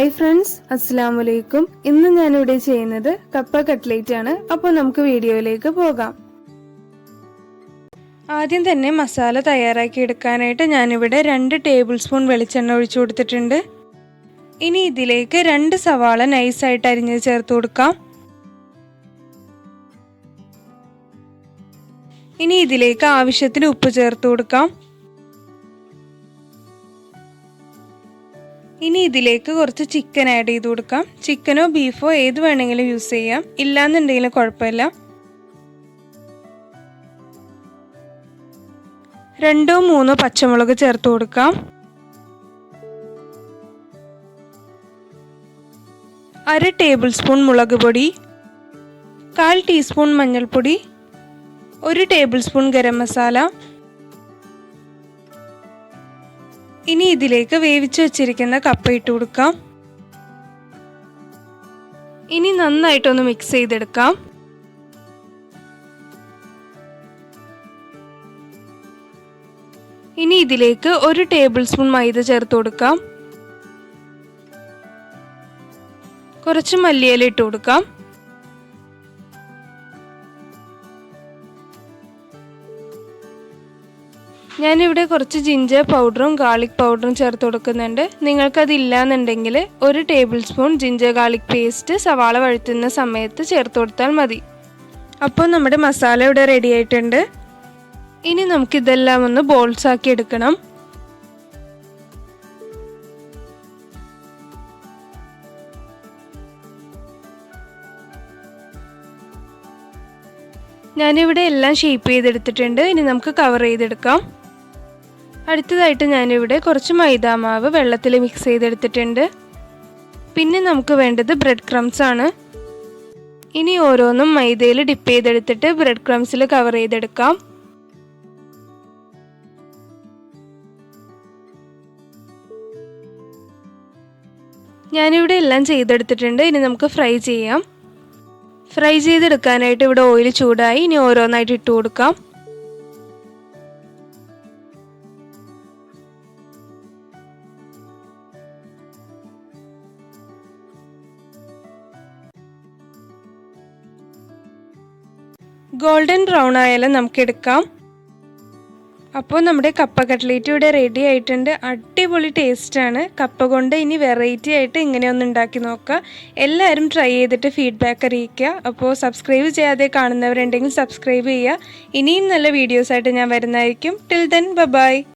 Hi friends, അസ്സലാമു അലൈക്കും. ഇന്ന് ഞാനിവിടെ ചെയ്യുന്നത് കപ്പ കട്ട്ലേറ്റ് ആണ്. അപ്പോൾ നമുക്ക് വീഡിയോയിലേക്ക് പോകാം. ആദ്യം തന്നെ മസാല തയ്യാറാക്കി എടുക്കാനായിട്ട് ഞാനിവിടെ 2 ടേബിൾ സ്പൂൺ വെളിച്ചെണ്ണ ഒഴിച്ചു കൊടുത്തിട്ടുണ്ട്. ഇനി ഇതിലേക്ക് 2 സവാള നൈസായിട്ട് അരിഞ്ഞത് ചേർത്ത് കൊടുക്കാം. ഇനി ഇതിലേക്ക് ആവശ്യത്തിന് ഉപ്പ് ചേർത്ത് കൊടുക്കാം. ഇനി ഇതിലേക്ക് കുറച്ച് ചിക്കൻ ആഡ് ചെയ്ത് കൊടുക്കാം. ചിക്കനോ ബീഫോ ഏത് വേണമെങ്കിലും യൂസ് ചെയ്യാം, ഇല്ലാന്നുണ്ടെങ്കിലും കുഴപ്പമില്ല. 2-3 പച്ചമുളക് ചേർത്ത് കൊടുക്കാം. 1/2 ടേബിൾ സ്പൂൺ മുളക് പൊടി, 1/4 ടീസ്പൂൺ മഞ്ഞൾപ്പൊടി, 1 ടേബിൾ സ്പൂൺ ഗരം മസാല. ഇനി ഇതിലേക്ക് വേവിച്ച് വെച്ചിരിക്കുന്ന കപ്പ ഇട്ട് കൊടുക്കാം. ഇനി നന്നായിട്ടൊന്ന് മിക്സ് ചെയ്തെടുക്കാം. ഇനി ഇതിലേക്ക് 1 ടേബിൾ സ്പൂൺ മൈദ ചേർത്ത് കൊടുക്കാം. കുറച്ച് മല്ലിയില ഇട്ട് കൊടുക്കാം. ഞാനിവിടെ കുറച്ച് ജിഞ്ചർ പൗഡറും ഗാർലിക് പൗഡറും ചേർത്ത് കൊടുക്കുന്നുണ്ട്. നിങ്ങൾക്കതില്ലാന്നുണ്ടെങ്കിൽ 1 table spoon ginger garlic paste സവാള വഴറ്റുന്ന സമയത്ത് ചേർത്ത് കൊടുത്താൽ മതി. അപ്പോൾ നമ്മുടെ മസാല ഇവിടെ റെഡി ആയിട്ടുണ്ട്. ഇനി നമുക്കിതെല്ലാം ഒന്ന് ബോൾസ് ആക്കി എടുക്കണം. ഞാനിവിടെ എല്ലാം ഷേപ്പ് ചെയ്തെടുത്തിട്ടുണ്ട്. ഇനി നമുക്ക് കവർ ചെയ്തെടുക്കാം. അടുത്തതായിട്ട് ഞാനിവിടെ കുറച്ച് മൈദാമാവ് വെള്ളത്തിൽ മിക്സ് ചെയ്തെടുത്തിട്ടുണ്ട്. പിന്നെ നമുക്ക് വേണ്ടത് ബ്രെഡ് ക്രംസ് ആണ്. ഇനി ഓരോന്നും മൈദയിൽ ഡിപ്പ് ചെയ്തെടുത്തിട്ട് ബ്രെഡ് ക്രംസിൽ കവർ ചെയ്തെടുക്കാം. ഞാനിവിടെ എല്ലാം ചെയ്തെടുത്തിട്ടുണ്ട്. ഇനി നമുക്ക് ഫ്രൈ ചെയ്യാം. ഫ്രൈ ചെയ്തെടുക്കാനായിട്ട് ഇവിടെ ഓയിൽ ചൂടായി. ഇനി ഓരോന്നായിട്ട് ഇട്ട് കൊടുക്കാം. ഗോൾഡൻ ബ്രൗൺ ആയാലും നമുക്ക് എടുക്കാം. അപ്പോൾ നമ്മുടെ കപ്പ കട്ട്ലേറ്റ് ഇവിടെ റെഡി ആയിട്ടുണ്ട്. അടിപൊളി ടേസ്റ്റാണ്. കപ്പ കൊണ്ട് ഇനി വെറൈറ്റി ആയിട്ട് ഇങ്ങനെയൊന്ന് ഉണ്ടാക്കി നോക്കുക. എല്ലാവരും ട്രൈ ചെയ്തിട്ട് ഫീഡ്ബാക്ക് അറിയിക്കുക. അപ്പോൾ സബ്സ്ക്രൈബ് ചെയ്യാതെ കാണുന്നവരുണ്ടെങ്കിൽ സബ്സ്ക്രൈബ് ചെയ്യുക. ഇനിയും നല്ല വീഡിയോസായിട്ട് ഞാൻ വരുന്നതായിരിക്കും. Till then bye.